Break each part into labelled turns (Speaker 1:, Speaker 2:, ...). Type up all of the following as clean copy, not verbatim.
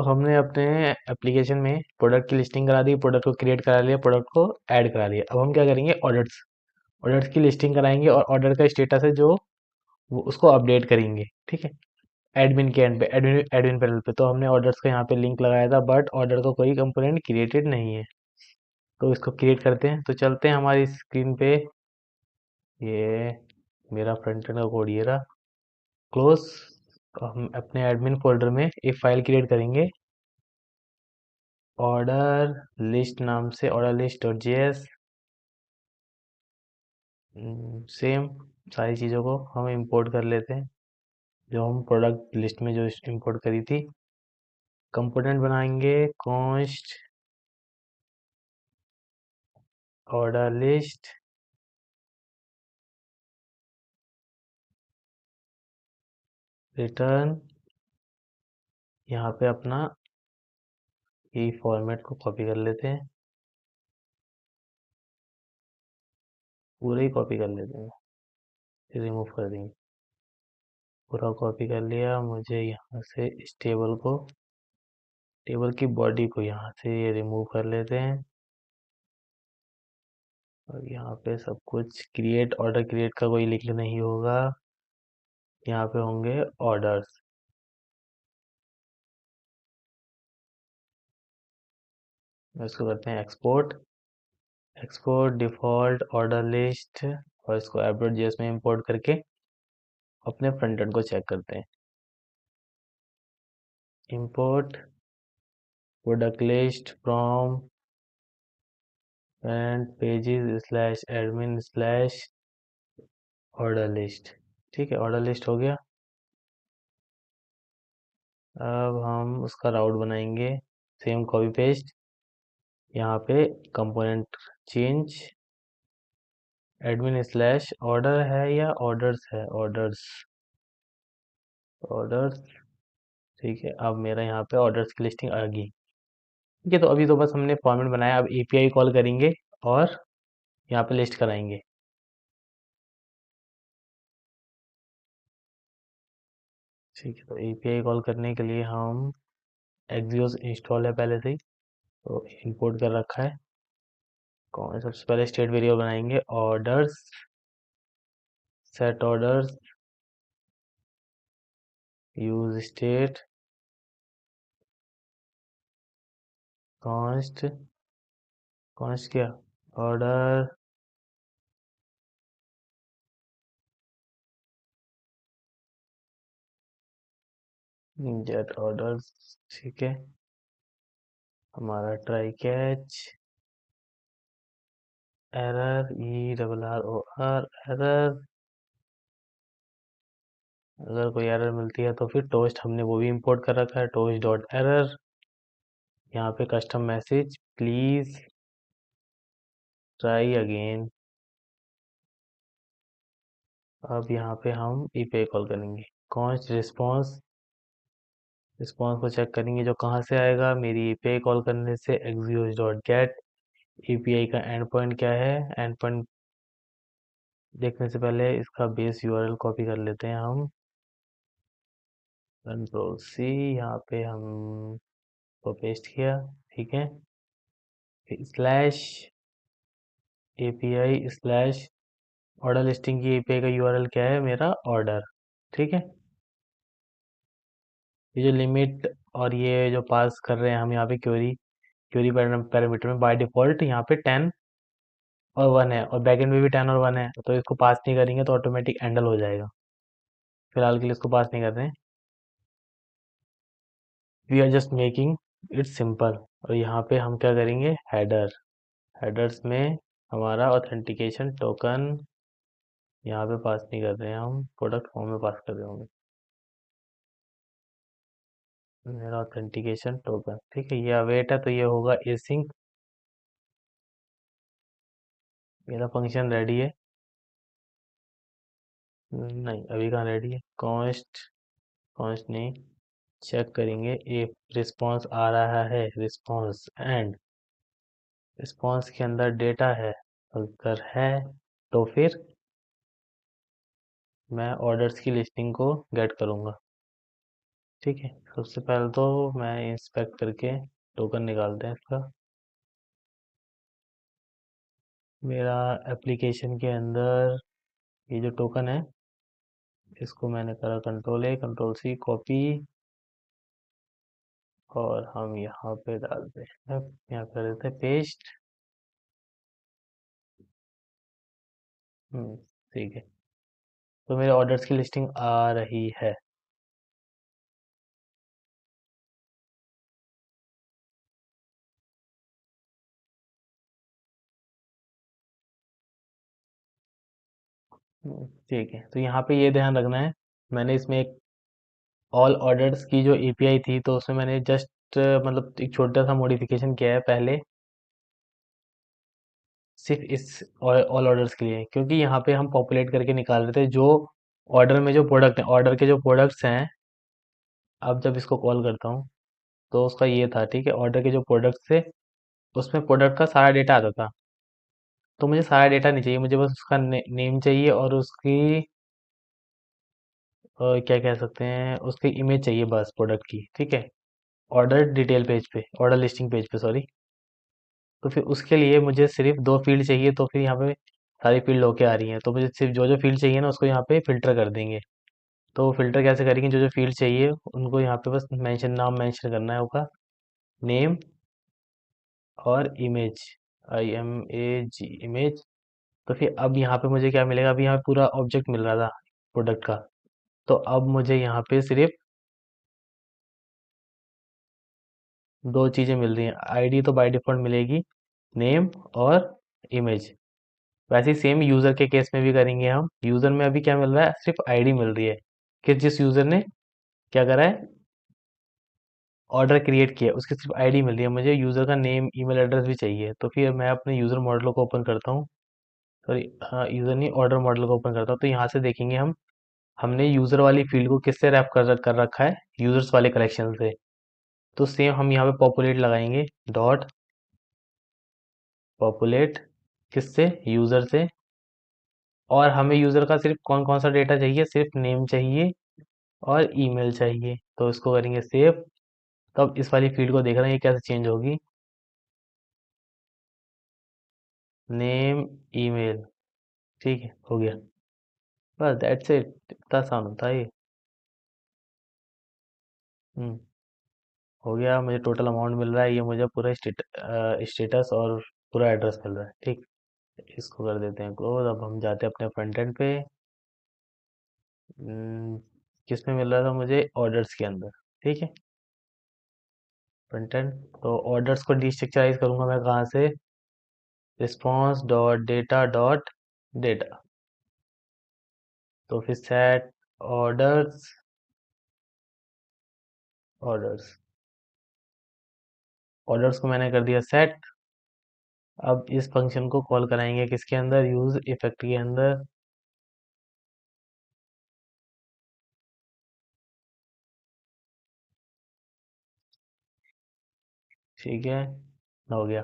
Speaker 1: हमने अपने एप्लीकेशन में प्रोडक्ट की लिस्टिंग करा दी, प्रोडक्ट को क्रिएट करा लिया, प्रोडक्ट को ऐड करा लिया। अब हम क्या करेंगे, ऑर्डर्स ऑर्डर्स की लिस्टिंग कराएंगे और ऑर्डर का स्टेटस है जो वो उसको अपडेट करेंगे। ठीक है, एडमिन के एंड पे, एडमिन एडमिन पैनल पे। तो हमने ऑर्डर्स का यहाँ पे लिंक लगाया था, बट ऑर्डर का कोई कंपोनेंट क्रिएटेड नहीं है, तो इसको क्रिएट करते हैं। तो चलते हैं हमारी स्क्रीन पे। ये मेरा फ्रंट एंड का कोड ये रहा। क्लोज। हम अपने एडमिन फोल्डर में एक फाइल क्रिएट करेंगे, ऑर्डर लिस्ट नाम से, order list dot JS. Same सारी चीज़ों को हम इंपोर्ट कर लेते हैं जो हम प्रोडक्ट लिस्ट में जो इंपोर्ट करी थी। कंपोनेंट बनाएंगे, कॉस्ट ऑर्डर लिस्ट, रिटर्न। यहाँ पे अपना ये फॉर्मेट को कॉपी कर लेते हैं, पूरे ही कॉपी कर लेते हैं, फिर रिमूव कर देंगे। पूरा कॉपी कर लिया। मुझे यहाँ से इस टेबल की बॉडी को यहाँ से ये रिमूव कर लेते हैं। और यहाँ पे सब कुछ क्रिएट, ऑर्डर क्रिएट का कोई लिंक नहीं होगा। यहाँ पे होंगे ऑर्डर्स। इसको करते हैं export, export default order list, और इसको app.js में इंपोर्ट करके अपने फ्रंट एंड को चेक करते हैं। Import product list from and pages slash admin slash order list. ठीक है, ऑर्डर लिस्ट हो गया। अब हम उसका राउट बनाएंगे, सेम कॉपी पेस्ट। यहाँ पे component change, admin slash order है या ऑर्डर्स है, ऑर्डर्स, ऑर्डर्स। ठीक है, अब मेरा यहाँ पे ऑर्डर्स की लिस्टिंग आ गई। ठीक है, तो अभी तो बस हमने फॉर्मेट बनाया, अब एपीआई कॉल करेंगे और यहाँ पे लिस्ट कराएंगे। ठीक है, तो एपीआई कॉल करने के लिए हम एक्सियोस इंस्टॉल है पहले से ही, तो इंपोर्ट कर रखा है। कौन सबसे पहले स्टेट वेरिएबल बनाएंगे, orders, set orders, use state, const, const क्या, ऑर्डर, गेट ऑर्डर्स। ठीक है, हमारा try catch, error, E double R O R, error. अगर कोई एरर मिलती है तो फिर टोस्ट, हमने वो भी इंपोर्ट कर रखा है, टोस्ट डॉट एरर। यहाँ पे custom message, please try again. अब यहाँ पे हम ईपीआई कॉल करेंगे, कॉन्स्ट रिस्पॉन्स, रिस्पॉन्स को चेक करेंगे जो कहाँ से आएगा, मेरी एपीआई कॉल करने से, एक्सियोस डॉट गेट। एपीआई का एंड पॉइंट क्या है, एंड पॉइंट देखने से पहले इसका बेस यूआरएल कॉपी कर लेते हैं हम, कंट्रोल सी। यहाँ पे हम को पेस्ट किया। ठीक है, slash API slash order listing की एपीआई का यूआरएल क्या है, मेरा ऑर्डर। ठीक है, ये जो लिमिट और ये जो पास कर रहे हैं हम यहाँ पे क्वेरी, क्वेरी पैरामीटर में बाय डिफॉल्ट यहाँ पे 10 और 1 है, और बैकएंड में भी 10 और 1 है, तो इसको पास नहीं करेंगे तो ऑटोमेटिक एंडल हो जाएगा। फिलहाल के लिए इसको पास नहीं कर रहे हैं, we are just making it simple. और यहाँ पे हम क्या करेंगे, हेडर, हेडर्स में हमारा ऑथेंटिकेशन टोकन यहाँ पे पास नहीं कर रहे हैं, हम प्रोडक्ट फॉर्म में पास कर रहे होंगे, मेरा ऑथेंटिकेशन टोकन। ठीक है, ये अवेट है तो ये होगा एसिंक। मेरा फंक्शन रेडी है, नहीं अभी कहाँ रेडी है, कॉन्स्ट, कॉन्स्ट नहीं, चेक करेंगे इफ रिस्पॉन्स आ रहा है, रिस्पॉन्स एंड रिस्पॉन्स के अंदर डेटा है, अगर है तो फिर मैं ऑर्डर्स की लिस्टिंग को गेट करूंगा। ठीक है, सबसे पहले तो मैं इंस्पेक्ट करके टोकन निकालते हैं इसका। मेरा एप्लीकेशन के अंदर ये जो टोकन है, इसको मैंने करा control A control C copy, और हम यहाँ पे डालते हैं, यहाँ कर देते हैं पेस्ट। ठीक है, तो मेरे ऑर्डर्स की लिस्टिंग आ रही है। ठीक है, तो यहाँ पे ये ध्यान रखना है, मैंने इसमें एक ऑल ऑर्डर्स की जो एपीआई थी, तो उसमें मैंने जस्ट मतलब एक छोटा सा मॉडिफिकेशन किया है पहले, सिर्फ इस ऑल ऑर्डर्स के लिए, क्योंकि यहाँ पे हम पॉपुलेट करके निकाल रहे थे जो ऑर्डर में जो प्रोडक्ट है, ऑर्डर के जो प्रोडक्ट्स हैं। अब जब इसको कॉल करता हूँ, तो उसका ये था, ठीक है, ऑर्डर के जो प्रोडक्ट्स थे उसमें प्रोडक्ट का सारा डेटा आता था। तो मुझे सारा डेटा नहीं चाहिए, मुझे बस उसका नेम चाहिए और उसकी क्या कह सकते हैं, उसकी इमेज चाहिए बस प्रोडक्ट की, ठीक है। ऑर्डर डिटेल पेज पे, ऑर्डर लिस्टिंग पेज पे, सॉरी। तो फिर उसके लिए मुझे सिर्फ दो फील्ड चाहिए, तो फिर यहाँ पे सारी फील्ड होके आ रही हैं, तो मुझे सिर्फ जो जो फील्ड चाहिए ना उसको यहाँ पे फिल्टर कर देंगे। तो फिल्टर कैसे करेंगे, जो जो फील्ड चाहिए उनको यहाँ पे बस मेंशन, नाम मेंशन करना है होगा, नेम और इमेज, IMAG इमेज। तो फिर अब यहाँ पे मुझे क्या मिलेगा, अभी यहाँ पूरा ऑब्जेक्ट मिल रहा था प्रोडक्ट का, तो अब मुझे यहाँ पे सिर्फ दो चीज़ें मिल रही हैं। आईडी तो बाय डिफॉल्ट मिलेगी, नेम और इमेज। वैसे ही सेम यूज़र के केस में भी करेंगे हम। यूज़र में अभी क्या मिल रहा है, सिर्फ आईडी मिल रही है कि जिस यूज़र ने क्या करा है, ऑर्डर क्रिएट किया, उसकी सिर्फ आईडी मिल रही है। मुझे यूज़र का नेम ईमेल एड्रेस भी चाहिए, तो फिर मैं अपने यूज़र मॉडल को ओपन करता हूँ, सॉरी, हाँ, यूज़र नहीं, ऑर्डर मॉडल को ओपन करता हूँ। तो यहाँ से देखेंगे हम, हमने यूज़र वाली फील्ड को किससे रैप कर रखा है, यूज़र्स वाले कलेक्शन से। तो सेम हम यहाँ पे पॉपुलेट लगाएंगे, डॉट पॉपुलेट, किससे, यूज़र से। और हमें यूज़र का सिर्फ कौन कौन सा डेटा चाहिए, सिर्फ नेम चाहिए और ईमेल चाहिए। तो इसको करेंगे सेव। तब इस वाली फील्ड को देख रहे हैं ये कैसे चेंज होगी, नेम, ईमेल, ठीक है, हो गया। बस दैट्स इट, इतना आसान होता है ये। हम्म, हो गया। मुझे टोटल अमाउंट मिल रहा है, ये मुझे पूरा स्टेटस और पूरा एड्रेस मिल रहा है, ठीक। इसको कर देते हैं क्लोज। अब हम जाते हैं अपने फ्रंट एंड पे। हम्म, किस में मिल रहा था मुझे, ऑर्डर्स के अंदर, ठीक है, फ्रंट एंड। तो ऑर्डर्स को डिस्ट्रक्चराइज करूंगा मैं कहाँ से, response dot data dot data. तो फिर सेट ऑर्डर्स, ऑर्डर्स, ऑर्डर्स को मैंने कर दिया सेट। अब इस फंक्शन को कॉल कराएंगे किसके अंदर, यूज इफेक्ट के अंदर। ठीक है, हो गया।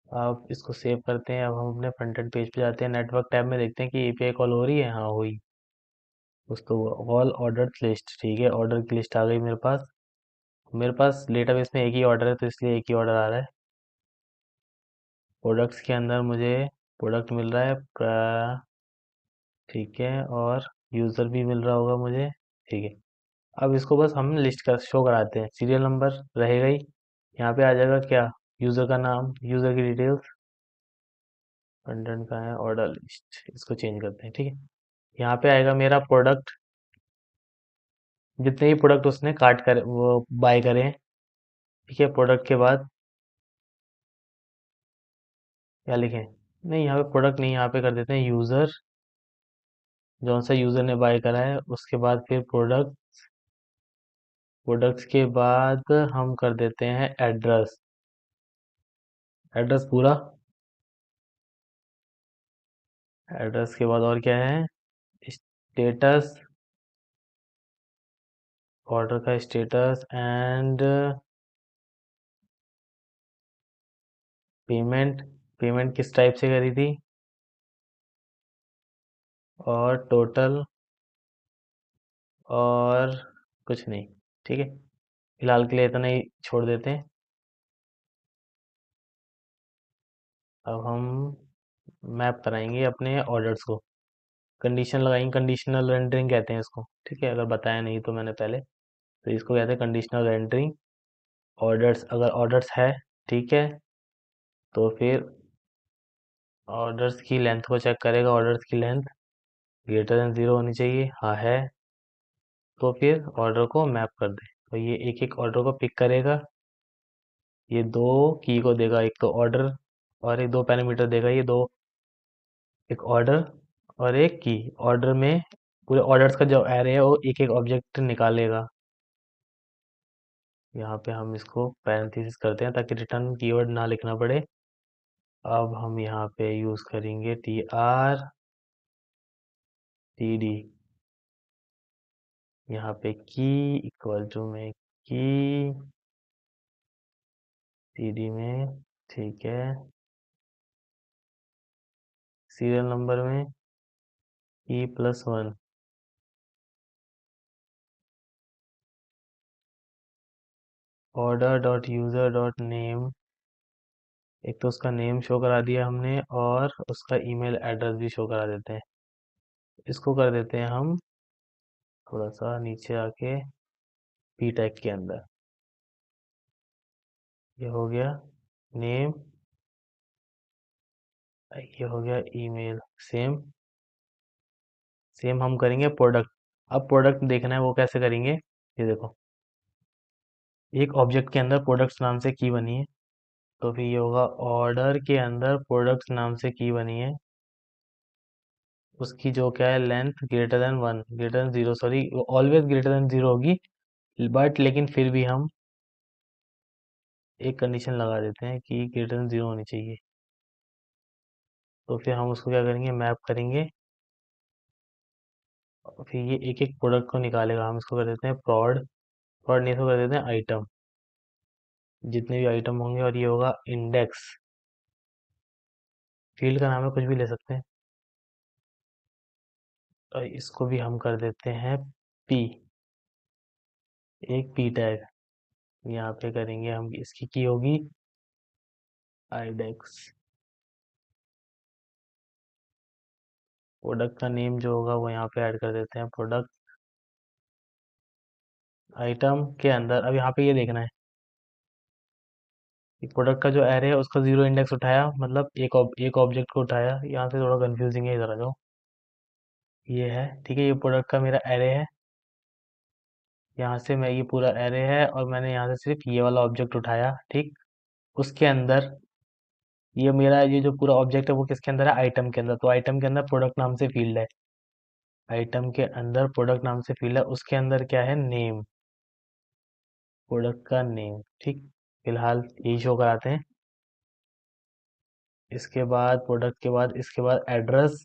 Speaker 1: अब इसको सेव करते हैं। अब हम अपने फ्रंट एंड पेज पे जाते हैं, नेटवर्क टैब में देखते हैं कि एपीआई कॉल हो रही है, हाँ हुई। उसको ऑल ऑर्डर लिस्ट, ठीक है, ऑर्डर की लिस्ट आ गई मेरे पास। मेरे पास डेटाबेस में एक ही ऑर्डर है, तो इसलिए एक ही ऑर्डर आ रहा है। प्रोडक्ट्स के अंदर मुझे प्रोडक्ट मिल रहा है, ठीक है, और यूज़र भी मिल रहा होगा मुझे, ठीक है। अब इसको बस हम लिस्ट कर शो कराते हैं, सीरियल नंबर रहेगा ही। यहाँ पे आ जाएगा क्या, यूज़र का नाम, यूज़र की डिटेल्स, कंटेंट का है, ऑर्डर लिस्ट, इसको चेंज करते हैं, ठीक है। यहाँ पे आएगा मेरा प्रोडक्ट, जितने भी प्रोडक्ट उसने काट कर वो बाय करे हैं, ठीक है। प्रोडक्ट के बाद क्या लिखें, नहीं यहाँ पे प्रोडक्ट नहीं, यहाँ पे कर देते हैं यूज़र, जौन सा यूज़र ने बाय करा है। उसके बाद फिर प्रोडक्ट, प्रोडक्ट्स के बाद हम कर देते हैं एड्रेस, एड्रेस पूरा। एड्रेस के बाद और क्या है, स्टेटस, ऑर्डर का स्टेटस एंड पेमेंट, पेमेंट किस टाइप से करी थी, और टोटल, और कुछ नहीं। ठीक है, फिलहाल के लिए इतना ही छोड़ देते हैं। अब हम मैप कराएंगे अपने ऑर्डर्स को, कंडीशन लगाएंगे, कंडीशनल रेंडरिंग कहते हैं इसको। ठीक है, अगर बताया नहीं तो मैंने पहले, तो इसको कहते हैं कंडीशनल रेंडरिंग। ऑर्डर्स, अगर ऑर्डर्स है, ठीक है, तो फिर ऑर्डर्स की लेंथ को चेक करेगा। ऑर्डर्स की लेंथ ग्रेटर देन 0 होनी चाहिए, हाँ है, तो फिर ऑर्डर को मैप कर दे। तो ये एक एक ऑर्डर को पिक करेगा, ये दो की को देगा, एक तो ऑर्डर और एक दो पैरामीटर देगा, ये दो, एक ऑर्डर और एक की। ऑर्डर में पूरे ऑर्डर्स का जो एरे है वो एक एक ऑब्जेक्ट निकालेगा। यहाँ पे हम इसको पैरेंथेसिस करते हैं ताकि रिटर्न कीवर्ड ना लिखना पड़े। अब हम यहाँ पे यूज़ करेंगे TRTD। यहाँ पे की इक्वल टू में की TD में, ठीक है, सीरियल नंबर में E+1। Order dot user dot name, एक तो उसका नेम शो करा दिया हमने और उसका ईमेल एड्रेस भी शो करा देते हैं। इसको कर देते हैं हम थोड़ा सा नीचे आके पी टैग के अंदर। ये हो गया नेम, ये हो गया ईमेल। सेम सेम हम करेंगे प्रोडक्ट। अब प्रोडक्ट देखना है वो कैसे करेंगे, ये देखो, एक ऑब्जेक्ट के अंदर प्रोडक्ट्स नाम से की बनी है, तो फिर ये होगा ऑर्डर के अंदर प्रोडक्ट्स नाम से की बनी है, उसकी जो क्या है length greater than 1, greater than 0, sorry, always greater than 0 होगी, बट लेकिन फिर भी हम एक कंडीशन लगा देते हैं कि ग्रेटर देन 0 होनी चाहिए। तो फिर हम उसको क्या करेंगे, मैप करेंगे, और फिर ये एक एक प्रोडक्ट को निकालेगा। हम इसको कर देते हैं prod, prod नहीं, इसको कर देते हैं आइटम, जितने भी आइटम होंगे, और ये होगा इंडेक्स। फील्ड का नाम है, कुछ भी ले सकते हैं, और इसको भी हम कर देते हैं पी, एक पी टैग। यहाँ पे करेंगे हम, इसकी की होगी आइडेक्स। प्रोडक्ट का नेम जो होगा वो यहाँ पे ऐड कर देते हैं, प्रोडक्ट आइटम के अंदर। अब यहाँ पे ये देखना है कि प्रोडक्ट का जो एरे है उसका 0 इंडेक्स उठाया, मतलब एक ऑब्जेक्ट को उठाया। यहाँ से थोड़ा कंफ्यूजिंग है, इधर आ जाओ। ये है, ठीक है, ये प्रोडक्ट का मेरा एरे है। यहाँ से मैं, ये पूरा एरे है और मैंने यहाँ से सिर्फ ये वाला ऑब्जेक्ट उठाया, ठीक। उसके अंदर ये जो पूरा ऑब्जेक्ट है वो किसके अंदर है, आइटम के अंदर। तो आइटम के अंदर प्रोडक्ट नाम से फील्ड है, आइटम के अंदर प्रोडक्ट नाम से फील्ड है, उसके अंदर क्या है, नेम, प्रोडक्ट का नेम, ठीक। फिलहाल यही शो कराते हैं। इसके बाद प्रोडक्ट के बाद, इसके बाद एड्रेस,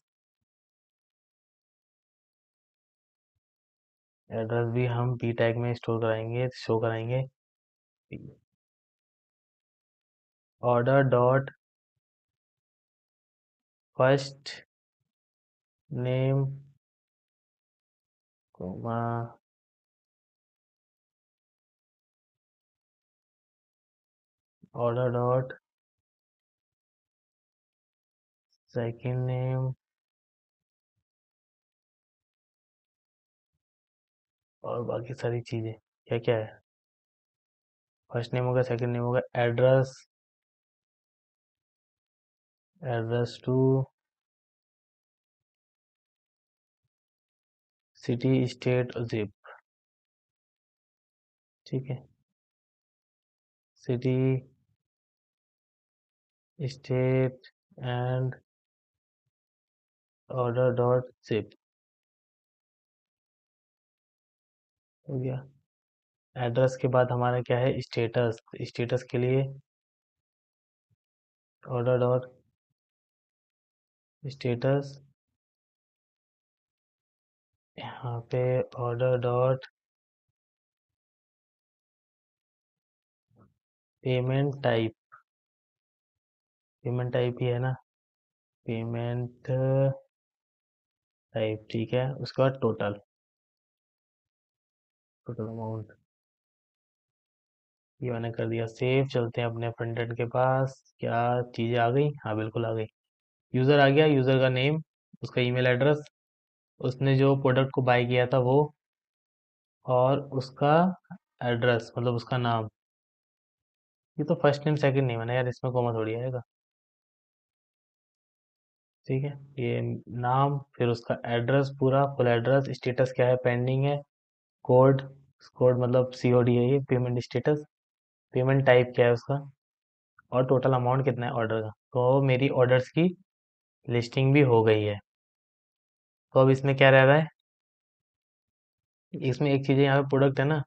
Speaker 1: एड्रेस भी हम पी टैग में स्टोर कराएंगे, शो कराएंगे। Order dot first name, order dot second name, और बाकी सारी चीज़ें क्या क्या है, फर्स्ट नेम होगा, सेकंड नेम होगा, address, address two city state zip, ठीक है, city state and order dot zip, हो गया। एड्रेस के बाद हमारा क्या है, स्टेटस, स्टेटस के लिए ऑर्डर डॉट स्टेटस, यहाँ पे order dot payment type, payment type ही है ना, पेमेंट टाइप, ठीक है। उसके बाद टोटल, टोटल अमाउंट, ये मैंने कर दिया सेव। चलते हैं अपने फ्रंट एंड के पास। क्या चीज़ें आ गई? हाँ बिल्कुल आ गई। यूज़र आ गया, यूज़र का नेम, उसका ईमेल एड्रेस, उसने जो प्रोडक्ट को बाय किया था वो, और उसका एड्रेस मतलब उसका नाम। ये तो फर्स्ट नेम सेकंड नेम है ना यार, इसमें कॉमा थोड़ी आएगा। ठीक है, ये नाम, फिर उसका एड्रेस, पूरा फुल एड्रेस, स्टेटस क्या है, पेंडिंग है, कोड, कोड मतलब सीओडी है ये, पेमेंट स्टेटस, पेमेंट टाइप क्या है उसका, और टोटल अमाउंट कितना है ऑर्डर का। तो मेरी ऑर्डर्स की लिस्टिंग भी हो गई है। तो अब इसमें क्या रह रहा है, इसमें एक चीज़ है, यहाँ पे प्रोडक्ट है ना,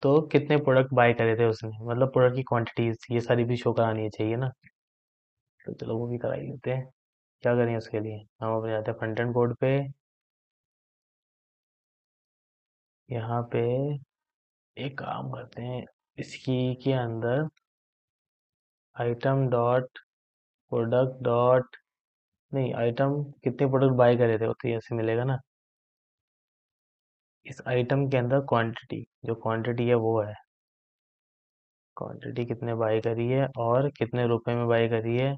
Speaker 1: तो कितने प्रोडक्ट बाय करे थे उसने, मतलब प्रोडक्ट की क्वांटिटीज ये सारी भी शो करानी चाहिए ना। तो चलो वो भी करा ही लेते हैं। क्या करें उसके लिए, हम अपने जाते हैं फ्रंट एंड कोड पे। यहाँ पे एक काम करते हैं, इसकी के अंदर आइटम डॉट प्रोडक्ट डॉट, नहीं आइटम कितने प्रोडक्ट बाय करे थे वो तो ऐसे मिलेगा ना। इस आइटम के अंदर क्वांटिटी, जो क्वांटिटी है वो है, क्वांटिटी कितने बाय करी है और कितने रुपए में बाय करी है।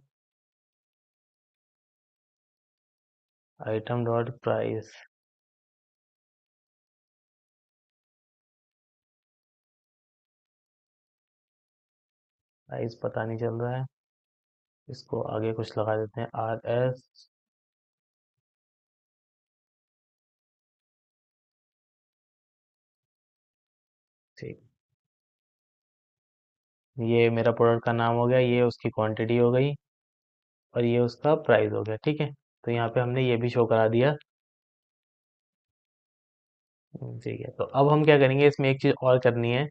Speaker 1: आइटम डॉट प्राइस, प्राइस पता नहीं चल रहा है, इसको आगे कुछ लगा देते हैं, RS। ठीक, ये मेरा प्रोडक्ट का नाम हो गया, ये उसकी क्वांटिटी हो गई, और ये उसका प्राइस हो गया। ठीक है, तो यहाँ पे हमने ये भी शो करा दिया। ठीक है, तो अब हम क्या करेंगे, इसमें एक चीज़ और करनी है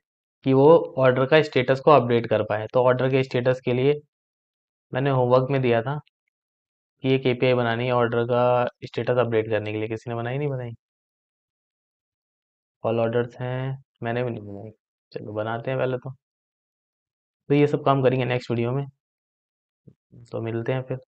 Speaker 1: कि वो ऑर्डर का स्टेटस को अपडेट कर पाए। तो ऑर्डर के स्टेटस के लिए मैंने होमवर्क में दिया था कि एक API बनानी है ऑर्डर का स्टेटस अपडेट करने के लिए। किसी ने बनाई नहीं बनाई? ऑल ऑर्डर्स हैं, मैंने भी नहीं बनाई। चलो बनाते हैं पहले तो ये सब काम करेंगे नेक्स्ट वीडियो में। तो मिलते हैं फिर।